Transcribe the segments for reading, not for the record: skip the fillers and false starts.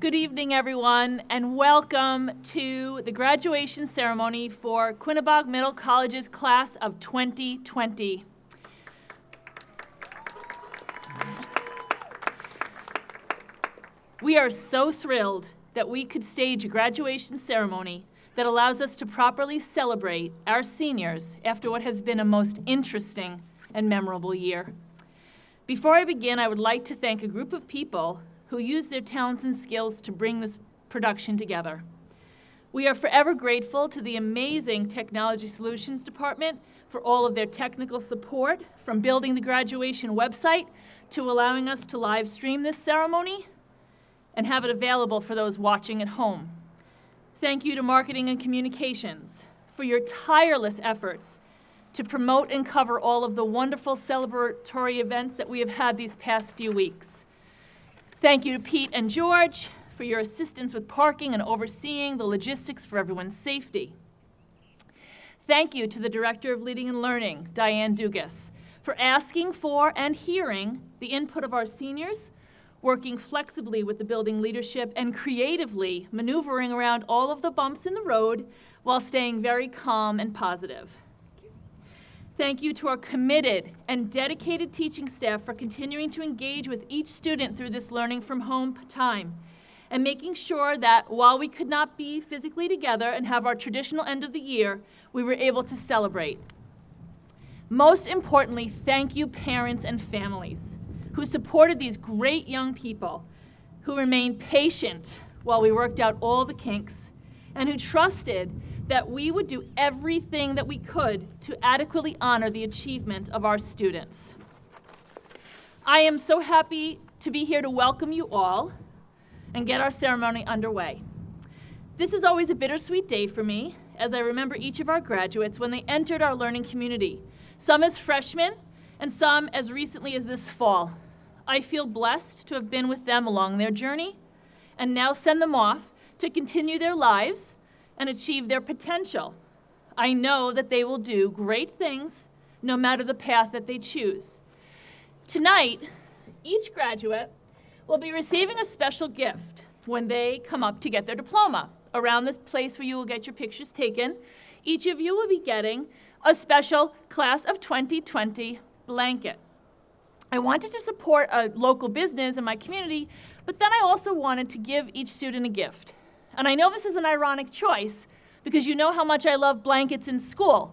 Good evening, everyone, and welcome to the graduation ceremony for Quinebaug Middle College's class of 2020. We are so thrilled that we could stage a graduation ceremony that allows us to properly celebrate our seniors after what has been a most interesting and memorable year. Before I begin, I would like to thank a group of people who used their talents and skills to bring this production together. We are forever grateful to the amazing Technology Solutions Department for all of their technical support, from building the graduation website to allowing us to live stream this ceremony and have it available for those watching at home. Thank you to Marketing and Communications for your tireless efforts to promote and cover all of the wonderful celebratory events that we have had these past few weeks. Thank you to Pete and George for your assistance with parking and overseeing the logistics for everyone's safety. Thank you to the Director of Leading and Learning, Diane Dugas, for asking for and hearing the input of our seniors, working flexibly with the building leadership, and creatively maneuvering around all of the bumps in the road while staying very calm and positive. Thank you to our committed and dedicated teaching staff for continuing to engage with each student through this learning from home time and making sure that while we could not be physically together and have our traditional end of the year, we were able to celebrate. Most importantly, thank you parents and families who supported these great young people, who remained patient while we worked out all the kinks, and who trusted that we would do everything that we could to adequately honor the achievement of our students. I am so happy to be here to welcome you all and get our ceremony underway. This is always a bittersweet day for me, as I remember each of our graduates when they entered our learning community, some as freshmen and some as recently as this fall. I feel blessed to have been with them along their journey and now send them off to continue their lives and achieve their potential. I know that they will do great things no matter the path that they choose. Tonight, each graduate will be receiving a special gift when they come up to get their diploma. Around this place where you will get your pictures taken, each of you will be getting a special Class of 2020 blanket. I wanted to support a local business in my community, but then I also wanted to give each student a gift. And I know this is an ironic choice because you know how much I love blankets in school.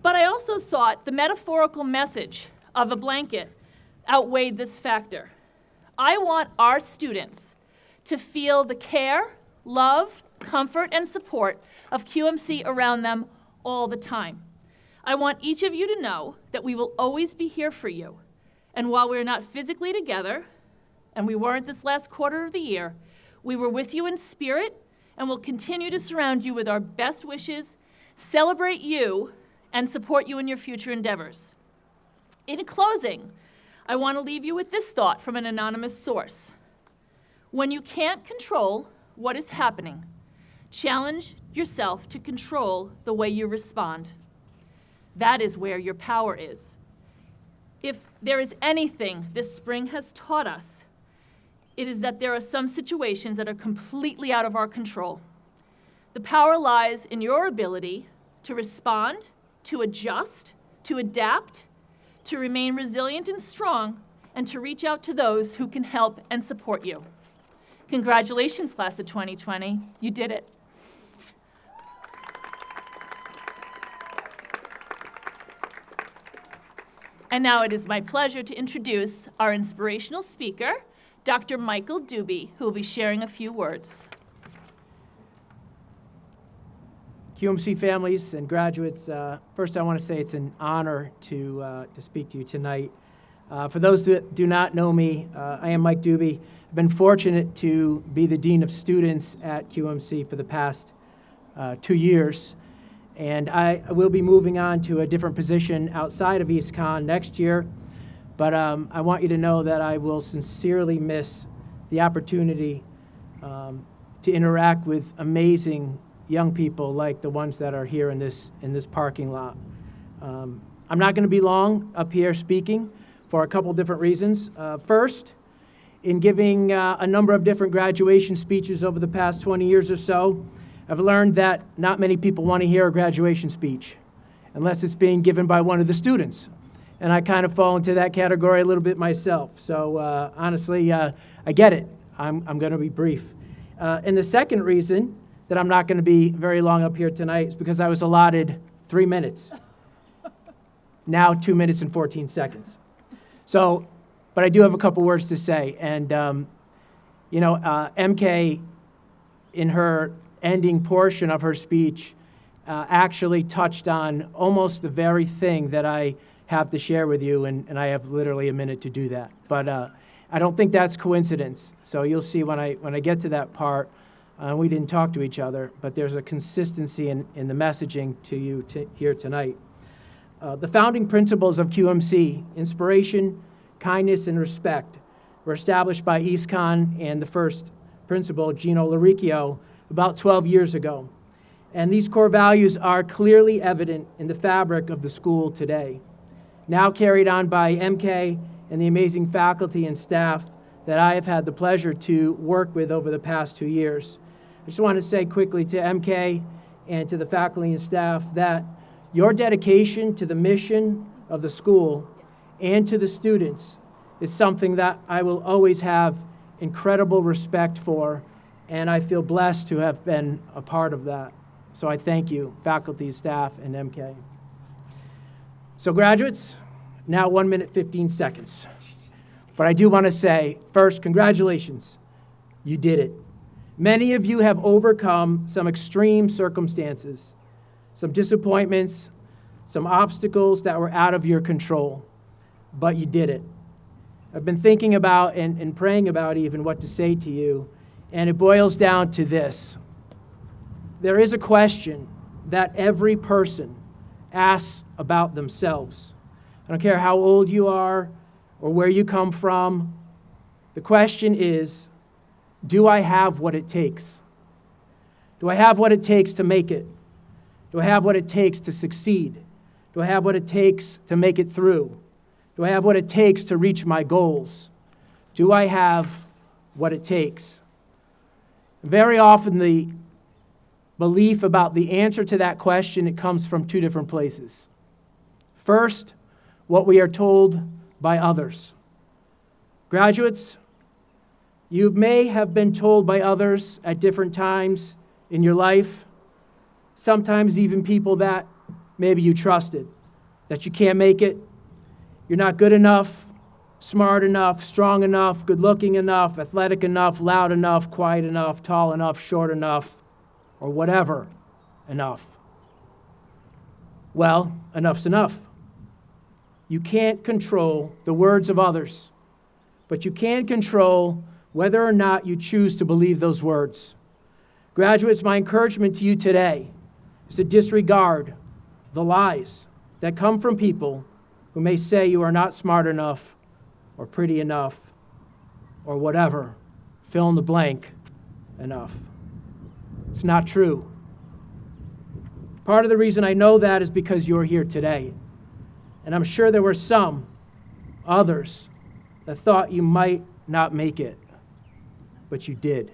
But I also thought the metaphorical message of a blanket outweighed this factor. I want our students to feel the care, love, comfort, and support of QMC around them all the time. I want each of you to know that we will always be here for you. And while we're not physically together, and we weren't this last quarter of the year, we were with you in spirit and will continue to surround you with our best wishes, celebrate you, and support you in your future endeavors. In closing, I want to leave you with this thought from an anonymous source. When you can't control what is happening, challenge yourself to control the way you respond. That is where your power is. If there is anything this spring has taught us, it is that there are some situations that are completely out of our control. The power lies in your ability to respond, to adjust, to adapt, to remain resilient and strong, and to reach out to those who can help and support you. Congratulations, Class of 2020. You did it. And now it is my pleasure to introduce our inspirational speaker, Dr. Michael Dubey, who will be sharing a few words. QMC families and graduates, first I want to say it's an honor to speak to you tonight. For those that do not know me, I am Mike Dubey. I've been fortunate to be the Dean of Students at QMC for the past 2 years, and I will be moving on to a different position outside of EastCon next year. But I want you to know that I will sincerely miss the opportunity to interact with amazing young people like the ones that are here in this parking lot. I'm not going to be long up here speaking for a couple different reasons. First in giving a number of different graduation speeches over the past 20 years or so, I've learned that not many people want to hear a graduation speech unless it's being given by one of the students. And I kind of fall into that category a little bit myself. So honestly, I get it. I'm going to be brief. And the second reason that I'm not going to be very long up here tonight is because I was allotted 3 minutes. Now 2 minutes and 14 seconds. So, but I do have a couple words to say. And, MK, in her ending portion of her speech, actually touched on almost the very thing that I have to share with you, and I have literally a minute to do that. But I don't think that's coincidence. So you'll see when I get to that part, we didn't talk to each other, but there's a consistency in the messaging to you here tonight. The founding principles of QMC, inspiration, kindness, and respect, were established by EastCon and the first principal, Gino Laricchio, about 12 years ago. And these core values are clearly evident in the fabric of the school today, now carried on by MK and the amazing faculty and staff that I have had the pleasure to work with over the past 2 years. I just want to say quickly to MK and to the faculty and staff that your dedication to the mission of the school and to the students is something that I will always have incredible respect for, and I feel blessed to have been a part of that. So I thank you, faculty, staff, and MK. So graduates, now 1 minute, 15 seconds. But I do want to say, first, congratulations. You did it. Many of you have overcome some extreme circumstances, some disappointments, some obstacles that were out of your control, but you did it. I've been thinking about and praying about even what to say to you, and it boils down to this. There is a question that every person asks about themselves. I don't care how old you are or where you come from. The question is, do I have what it takes? Do I have what it takes to make it? Do I have what it takes to succeed? Do I have what it takes to make it through? Do I have what it takes to reach my goals? Do I have what it takes? Very often the belief about the answer to that question, it comes from two different places. First, what we are told by others. Graduates, you may have been told by others at different times in your life, sometimes even people that maybe you trusted, that you can't make it, you're not good enough, smart enough, strong enough, good-looking enough, athletic enough, loud enough, quiet enough, tall enough, short enough, or whatever enough. Well, enough's enough. You can't control the words of others, but you can control whether or not you choose to believe those words. Graduates, my encouragement to you today is to disregard the lies that come from people who may say you are not smart enough or pretty enough or whatever, fill in the blank enough. It's not true. Part of the reason I know that is because you're here today. And I'm sure there were some others that thought you might not make it, but you did.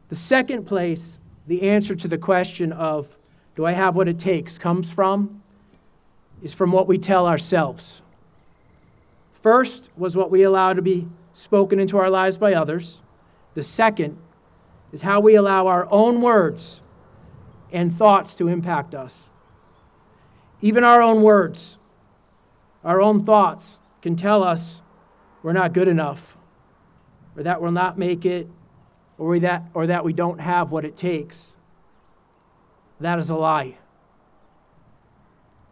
The second place, the answer to the question of, do I have what it takes, comes from, is from what we tell ourselves. First was what we allow to be spoken into our lives by others. The second is how we allow our own words and thoughts to impact us. Even our own words, our own thoughts can tell us we're not good enough, or that we'll not make it, or that we don't have what it takes. That is a lie.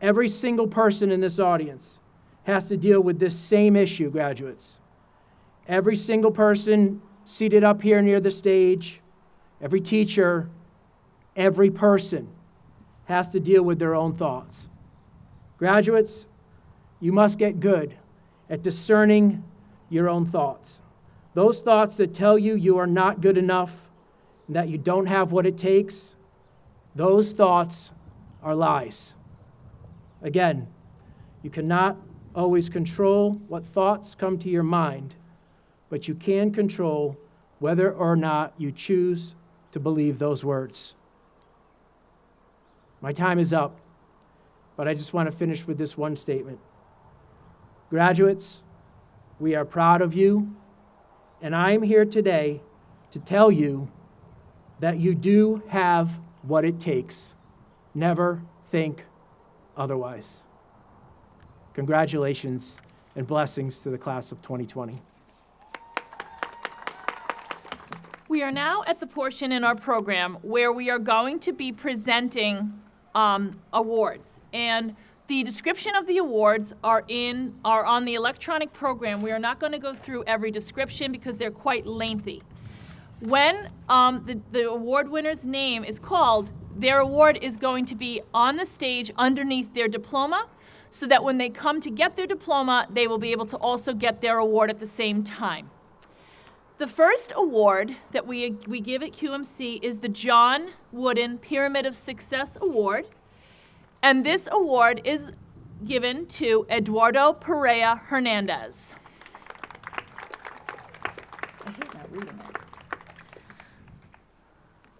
Every single person in this audience has to deal with this same issue, graduates. Every single person seated up here near the stage, every teacher, every person has to deal with their own thoughts. Graduates, you must get good at discerning your own thoughts. Those thoughts that tell you you are not good enough, and that you don't have what it takes, those thoughts are lies. Again, you cannot always control what thoughts come to your mind, but you can control whether or not you choose to believe those words. My time is up, but I just want to finish with this one statement. Graduates, we are proud of you, and I am here today to tell you that you do have what it takes. Never think otherwise. Congratulations and blessings to the class of 2020. We are now at the portion in our program where we are going to be presenting awards. And the description of the awards are on the electronic program. We are not going to go through every description because they're quite lengthy. When the award winner's name is called, their award is going to be on the stage underneath their diploma, so that when they come to get their diploma, they will be able to also get their award at the same time. The first award that we give at QMC is the John Wooden Pyramid of Success Award, and this award is given to Eduardo Perea Hernandez. I hate not reading it.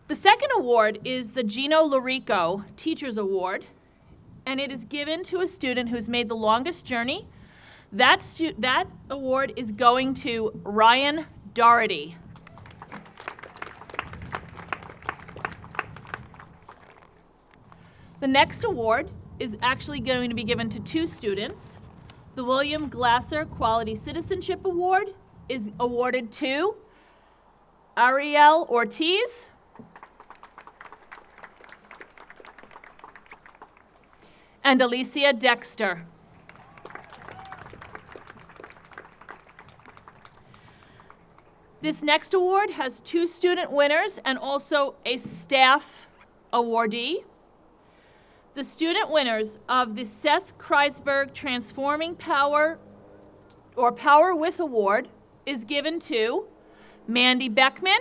The second award is the Gino Lorico Teacher's Award, and it is given to a student who's made the longest journey. That award is going to Ryan Doherty. The next award is actually going to be given to two students. The William Glasser Quality Citizenship Award is awarded to Ariel Ortiz and Alicia Dexter. This next award has two student winners and also a staff awardee. The student winners of the Seth Kreisberg Transforming Power or Power With Award is given to Mandy Beckman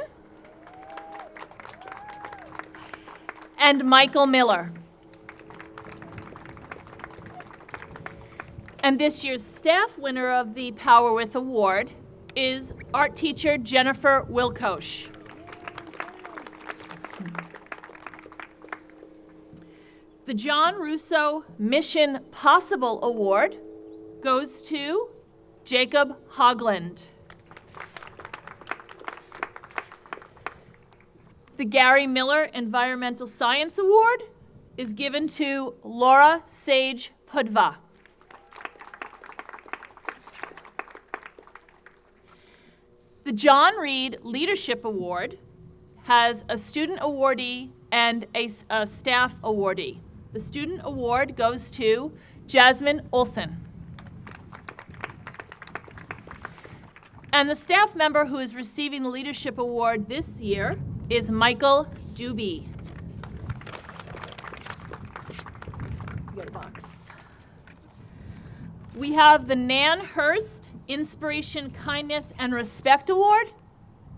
and Michael Miller. And this year's staff winner of the Power With Award is art teacher Jennifer Wilkosh. The John Russo Mission Possible Award goes to Jacob Hogland. The Gary Miller Environmental Science Award is given to Laura Sage Pudva. The John Reed Leadership Award has a student awardee and a staff awardee. The student award goes to Jasmine Olson. And the staff member who is receiving the leadership award this year is Michael Doobie. You got a box. We have the Nan Hurst Inspiration, Kindness, and Respect Award,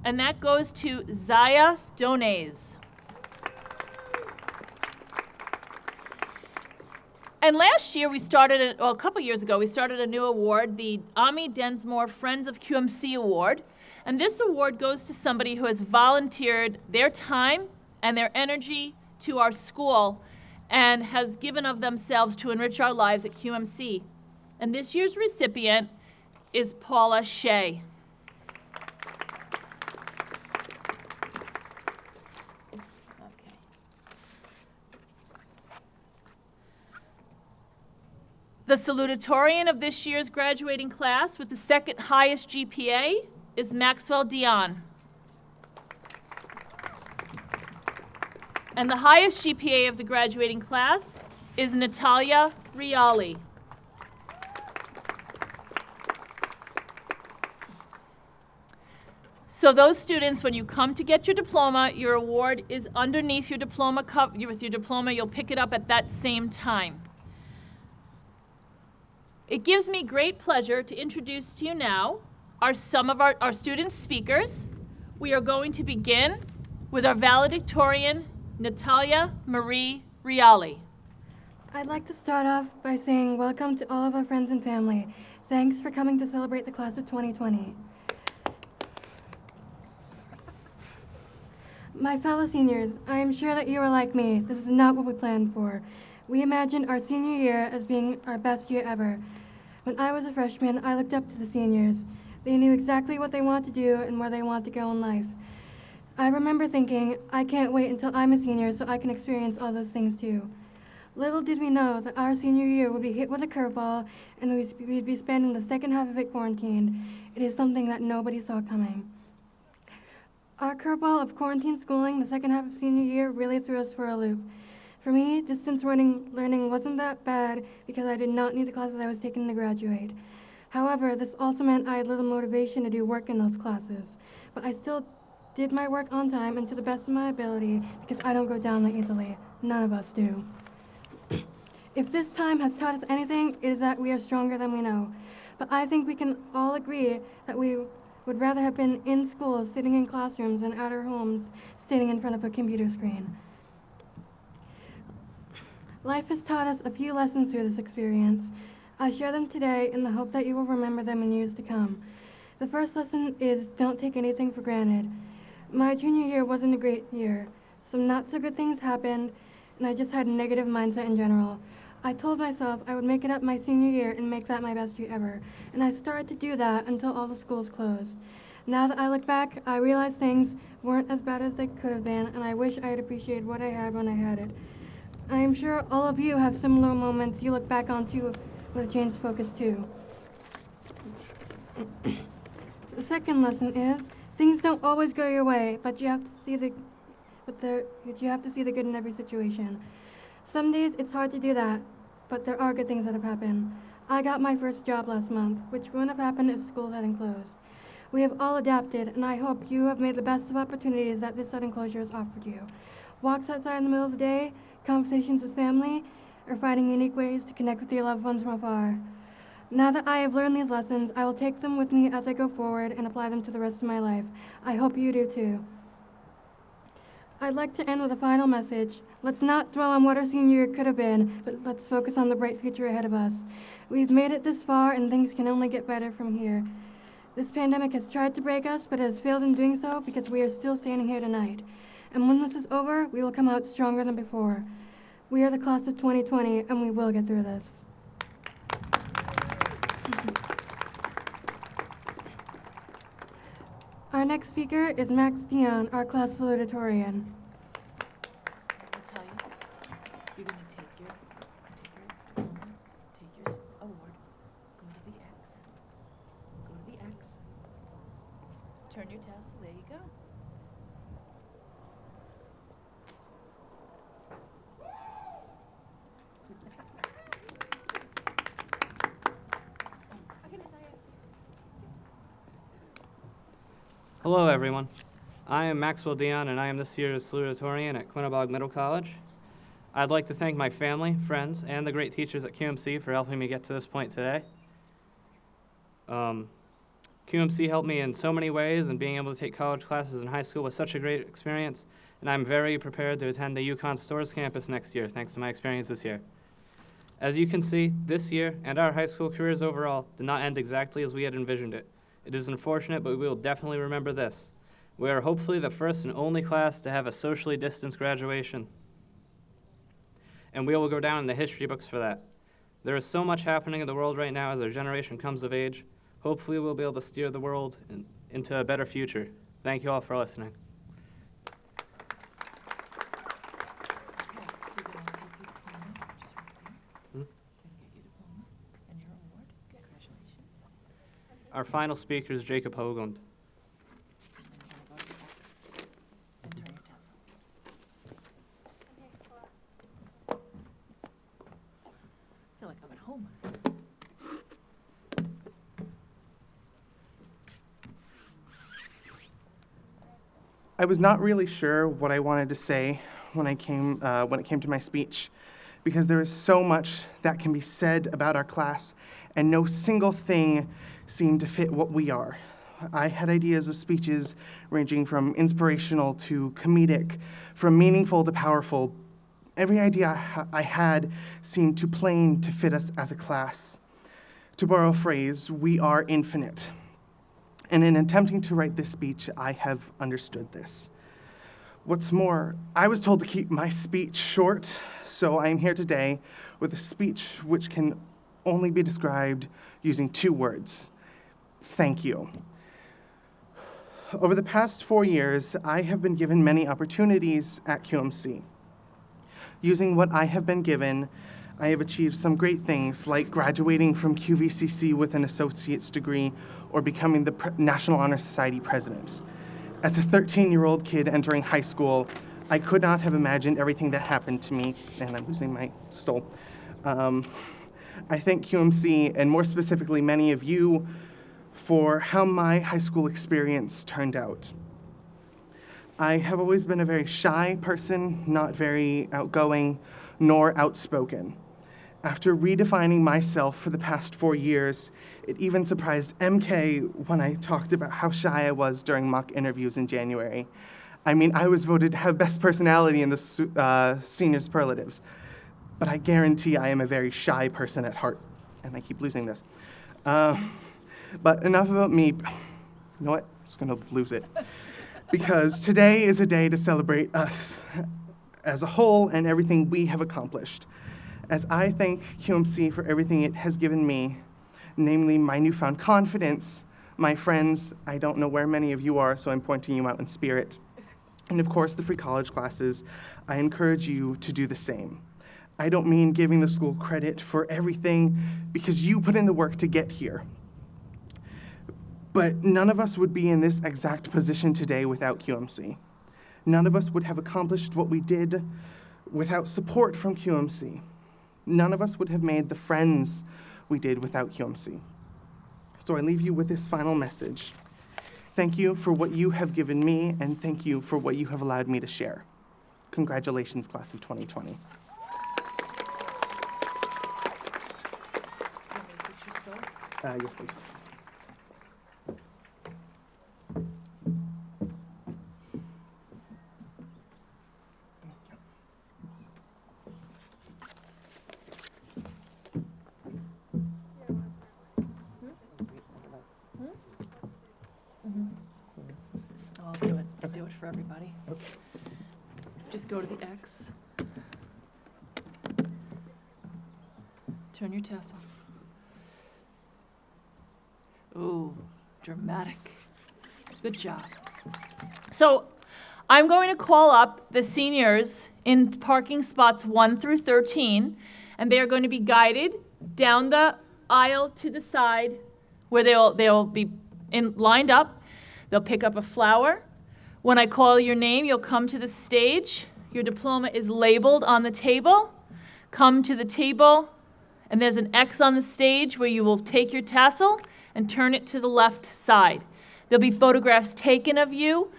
and that goes to Zaya Donays. And last year a couple years ago, we started a new award, the Ami Densmore Friends of QMC Award. And this award goes to somebody who has volunteered their time and their energy to our school and has given of themselves to enrich our lives at QMC. And this year's recipient is Paula Shea. Okay. The salutatorian of this year's graduating class with the second highest GPA is Maxwell Dion. And the highest GPA of the graduating class is Natalia Riali. So those students, when you come to get your diploma, your award is underneath your diploma cup. With your diploma, you'll pick it up at that same time. It gives me great pleasure to introduce to you now some of our student speakers. We are going to begin with our valedictorian, Natalia Marie Riali. I'd like to start off by saying welcome to all of our friends and family. Thanks for coming to celebrate the class of 2020. My fellow seniors, I am sure that you are like me. This is not what we planned for. We imagined our senior year as being our best year ever. When I was a freshman, I looked up to the seniors. They knew exactly what they want to do and where they want to go in life. I remember thinking, I can't wait until I'm a senior so I can experience all those things too. Little did we know that our senior year would be hit with a curveball and we'd be spending the second half of it quarantined. It is something that nobody saw coming. Our curveball of quarantine schooling the second half of senior year really threw us for a loop. For me, distance learning wasn't that bad because I did not need the classes I was taking to graduate. However, this also meant I had little motivation to do work in those classes. But I still did my work on time and to the best of my ability because I don't go down that easily. None of us do. If this time has taught us anything, it is that we are stronger than we know. But I think we can all agree that we would rather have been in schools, sitting in classrooms, than at our homes, sitting in front of a computer screen. Life has taught us a few lessons through this experience. I share them today in the hope that you will remember them in years to come. The first lesson is don't take anything for granted. My junior year wasn't a great year. Some not so good things happened, and I just had a negative mindset in general. I told myself I would make it up my senior year and make that my best year ever, and I started to do that until all the schools closed. Now that I look back, I realize things weren't as bad as they could have been, and I wish I had appreciated what I had when I had it. I am sure all of you have similar moments you look back on too with a changed focus too. The second lesson is things don't always go your way, but you have to see the good in every situation. Some days it's hard to do that, but there are good things that have happened. I got my first job last month, which wouldn't have happened if schools hadn't closed. We have all adapted, and I hope you have made the best of opportunities that this sudden closure has offered you. Walks outside in the middle of the day, conversations with family, or finding unique ways to connect with your loved ones from afar. Now that I have learned these lessons, I will take them with me as I go forward and apply them to the rest of my life. I hope you do too. I'd like to end with a final message. Let's not dwell on what our senior year could have been, but let's focus on the bright future ahead of us. We've made it this far, and things can only get better from here. This pandemic has tried to break us, but has failed in doing so because we are still standing here tonight. And when this is over, we will come out stronger than before. We are the class of 2020, and we will get through this. Our next speaker is Max Dion, our class salutatorian. So I'll tell you, you're going to take your award, go to the X, turn your tassel, there you go. Hello, everyone. I am Maxwell Dion, and I am this year's salutatorian at Quinebaug Middle College. I'd like to thank my family, friends, and the great teachers at QMC for helping me get to this point today. QMC helped me in so many ways, and being able to take college classes in high school was such a great experience, and I'm very prepared to attend the UConn Storrs campus next year, thanks to my experience this year. As you can see, this year and our high school careers overall did not end exactly as we had envisioned it. It is unfortunate, but we will definitely remember this. We are hopefully the first and only class to have a socially distanced graduation. And we will go down in the history books for that. There is so much happening in the world right now as our generation comes of age. Hopefully we'll be able to steer the world into a better future. Thank you all for listening. Okay, so you're going to take your diploma, which is right there. You're going to get your diploma and your award. Congratulations. Our final speaker is Jacob Hoagland. And then you're going to go to the X and turn your tassel. I feel like I'm at home. I was not really sure what I wanted to say when it came to my speech, because there is so much that can be said about our class, and no single thing seemed to fit what we are. I had ideas of speeches ranging from inspirational to comedic, from meaningful to powerful, Every idea I had seemed too plain to fit us as a class. To borrow a phrase, we are infinite. And in attempting to write this speech, I have understood this. What's more, I was told to keep my speech short, so I am here today with a speech which can only be described using 2 words: thank you. Over the past 4 years, I have been given many opportunities at QMC. Using what I have been given, I have achieved some great things, like graduating from QVCC with an associate's degree or becoming the National Honor Society president. As a 13-year-old kid entering high school, I could not have imagined everything that happened to me, and I'm losing my stool. I thank QMC, and more specifically many of you, for how my high school experience turned out. I have always been a very shy person, not very outgoing, nor outspoken. After redefining myself for the past 4 years, it even surprised MK when I talked about how shy I was during mock interviews in January. I mean, I was voted to have best personality in the senior superlatives, but I guarantee I am a very shy person at heart, and I keep losing this. But enough about me. You know what? I'm just gonna lose it. Because today is a day to celebrate us as a whole and everything we have accomplished. As I thank QMC for everything it has given me, namely my newfound confidence, my friends, I don't know where many of you are, so I'm pointing you out in spirit, and of course the free college classes, I encourage you to do the same. I don't mean giving the school credit for everything, because you put in the work to get here. But none of us would be in this exact position today without QMC. None of us would have accomplished what we did without support from QMC. None of us would have made the friends we did without QMC. So I leave you with this final message. Thank you for what you have given me, and thank you for what you have allowed me to share. Congratulations, class of 2020. Yes, please. I'll do it. I'll do it for everybody. Okay. Just go to the X. Turn your tassel. Ooh, dramatic. Good job. So I'm going to call up the seniors in parking spots 1 through 13, and they are going to be guided down the aisle to the side where they'll be lined up. They'll pick up a flower. When I call your name, you'll come to the stage. Your diploma is labeled on the table. Come to the table, and there's an X on the stage where you will take your tassel and turn it to the left side. There'll be photographs taken of you.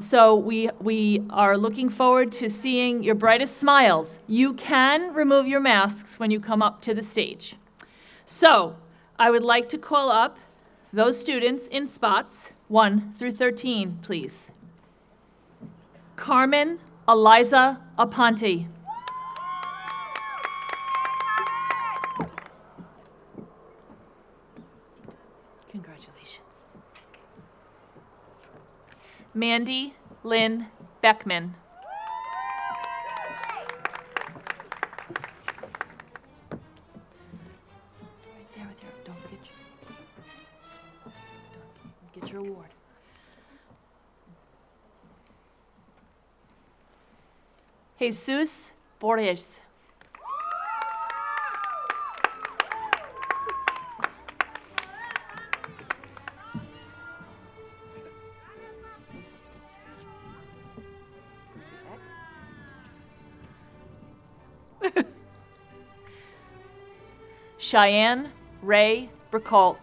So we are looking forward to seeing your brightest smiles. You can remove your masks when you come up to the stage. So I would like to call up those students in spots 1 through 13, please. Carmen Eliza Aponte. Congratulations. Mandy Lynn Beckman. Right there with your, don't forget get your award. Jesus Borges. Cheyenne Ray Bricault.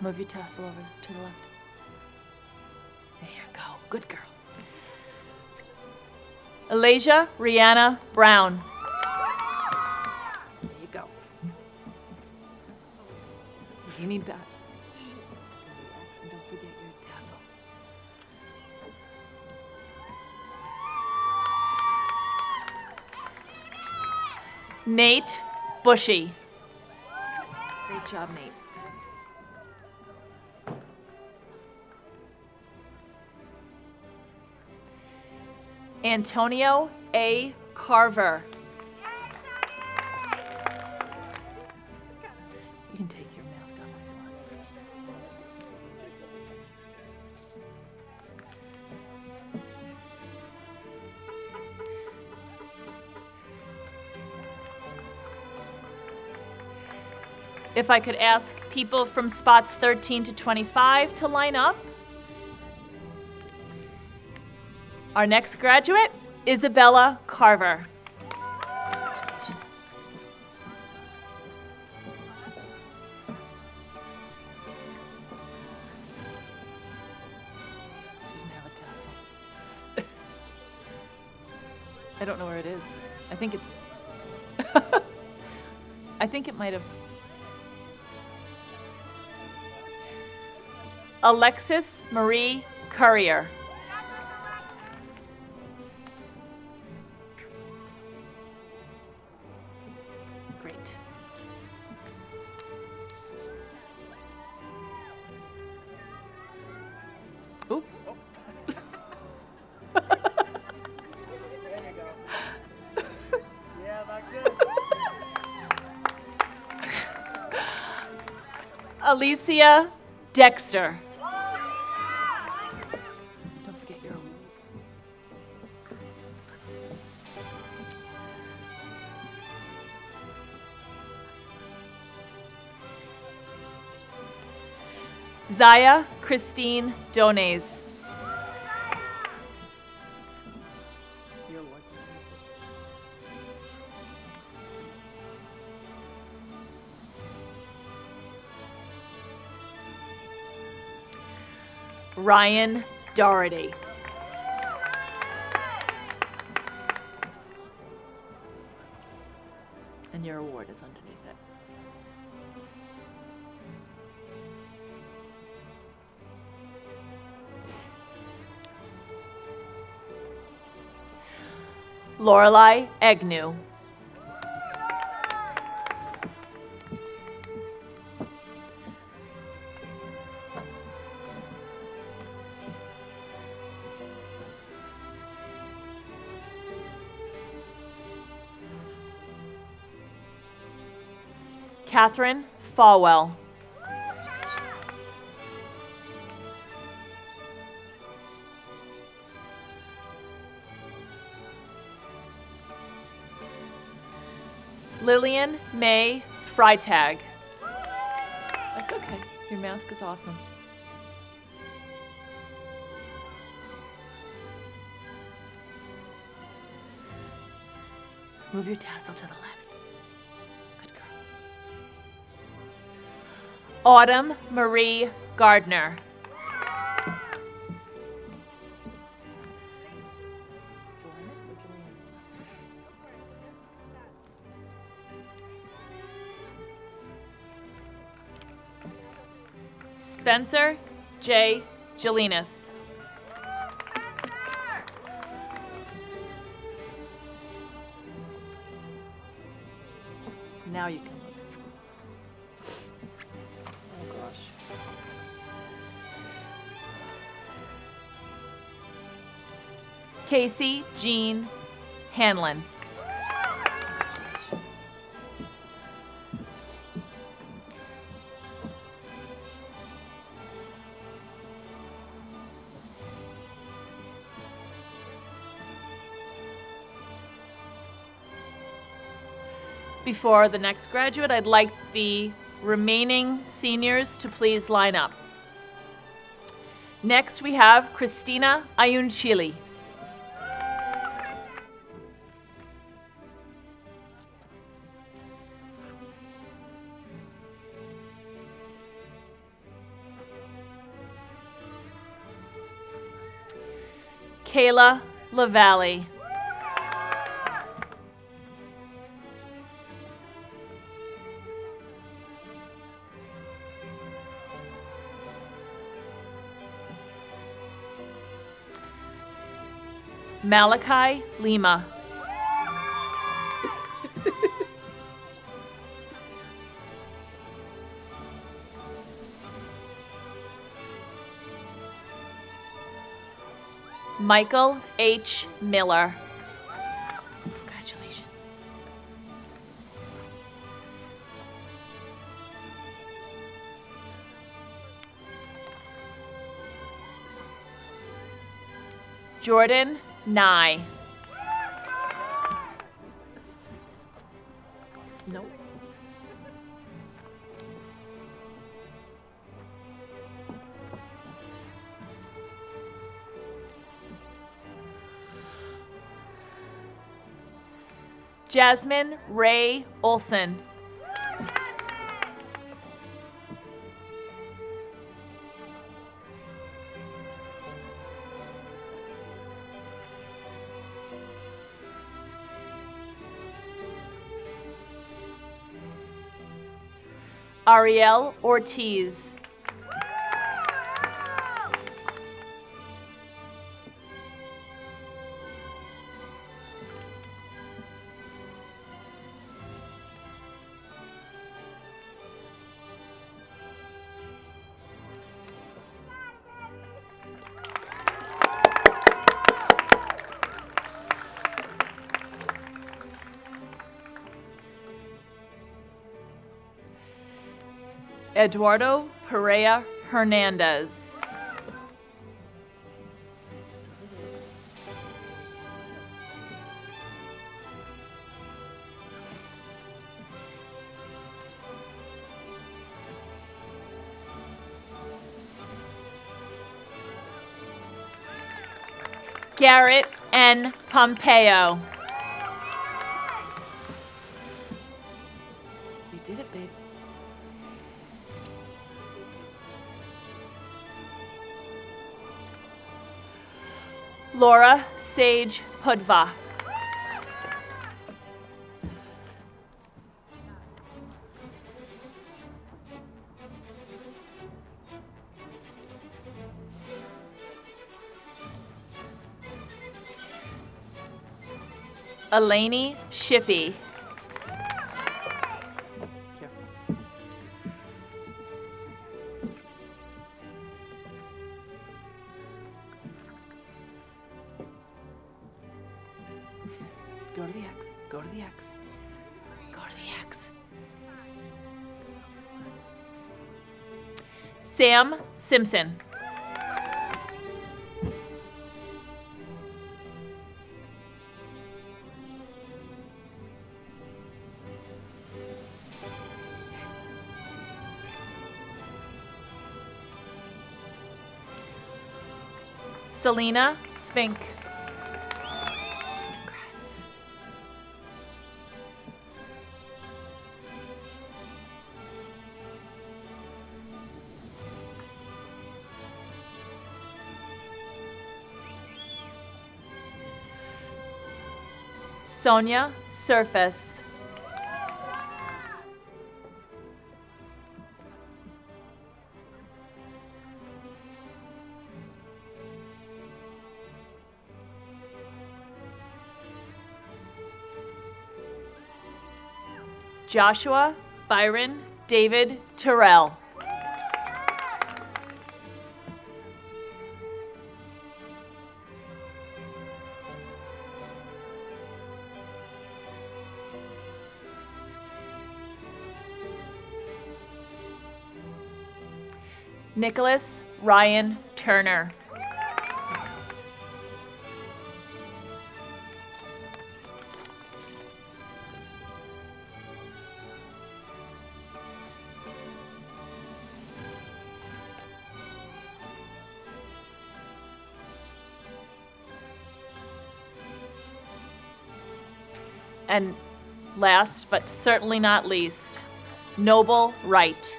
Move your tassel over to the left. There you go. Good girl. Elijah Rihanna Brown. need that. And don't forget your tassel. Nate Bushy. Great job, Nate. Antonio A. Carver. You can take your mask off if you want. If I could ask people from spots 13 to 25 to line up. Our next graduate, Isabella Carver. Doesn't have a tassel. I don't know where it is. I think it's. I think it might have. Alexis Marie Courier. Great. Oop. Yeah, Alexis. Alicia Dexter. Don't forget your. Zaya Christine Dones. Your award. Ryan Doherty. And your award is underneath it. Lorelei Agnew. Catherine Falwell. Lillian May Freitag. That's okay. Your mask is awesome. Move your tassel to the left. Good girl. Autumn Marie Gardner. Spencer J. Jelinas. Now you can look. Oh gosh. Casey Jean Hanlon. Before the next graduate, I'd like the remaining seniors to please line up. Next, we have Christina Ayunchili. Kayla LaValle. Malachi Lima. Michael H. Miller. Congratulations. Jordan Nye. Nope. Jasmine Ray Olson. Ariel Ortiz. Eduardo Perea Hernandez. Garrett N. Pompeo. You did it, babe. Laura Sage Pudva. Eleni Shippey. Go to the X. Go to the X. Go to the X. Sam Simpson. Selena Spink. Congrats. Sonia Surface. Joshua Byron David Terrell. Nicholas Ryan Turner. And last but certainly not least, Noble Wright.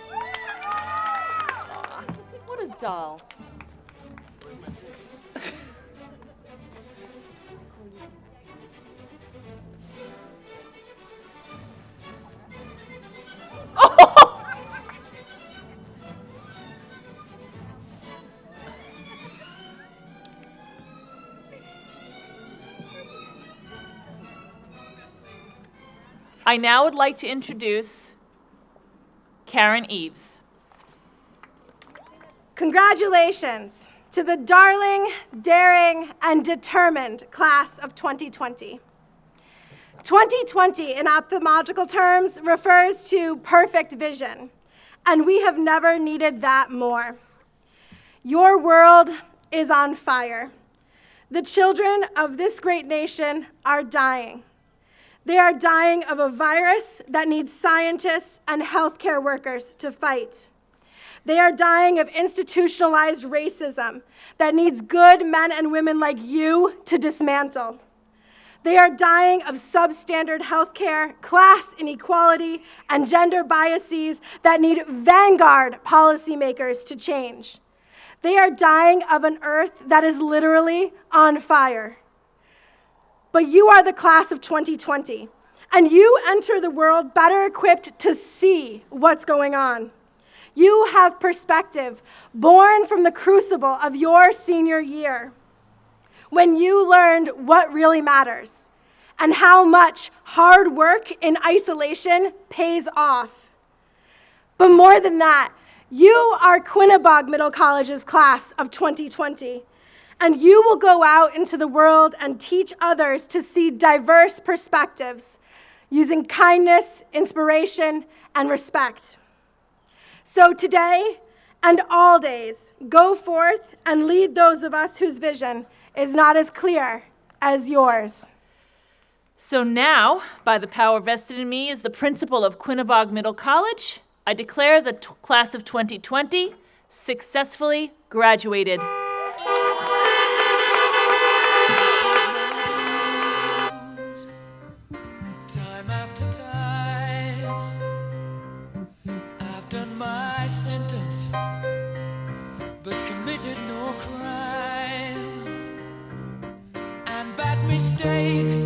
Aw, what a doll. I now would like to introduce Karen Eves. Congratulations to the darling, daring, and determined class of 2020. 2020 in ophthalmological terms refers to perfect vision, and we have never needed that more. Your world is on fire. The children of this great nation are dying. They are dying of a virus that needs scientists and healthcare workers to fight. They are dying of institutionalized racism that needs good men and women like you to dismantle. They are dying of substandard healthcare, class inequality, and gender biases that need vanguard policymakers to change. They are dying of an earth that is literally on fire. But you are the class of 2020, and you enter the world better equipped to see what's going on. You have perspective born from the crucible of your senior year, when you learned what really matters and how much hard work in isolation pays off. But more than that, you are Quinebaug Middle College's class of 2020, and you will go out into the world and teach others to see diverse perspectives using kindness, inspiration, and respect. So today and all days, go forth and lead those of us whose vision is not as clear as yours. So now, by the power vested in me as the principal of Quinebaug Middle College, I declare the class of 2020 successfully graduated. Time after time, I've done my sentence, but committed no crime. And bad mistakes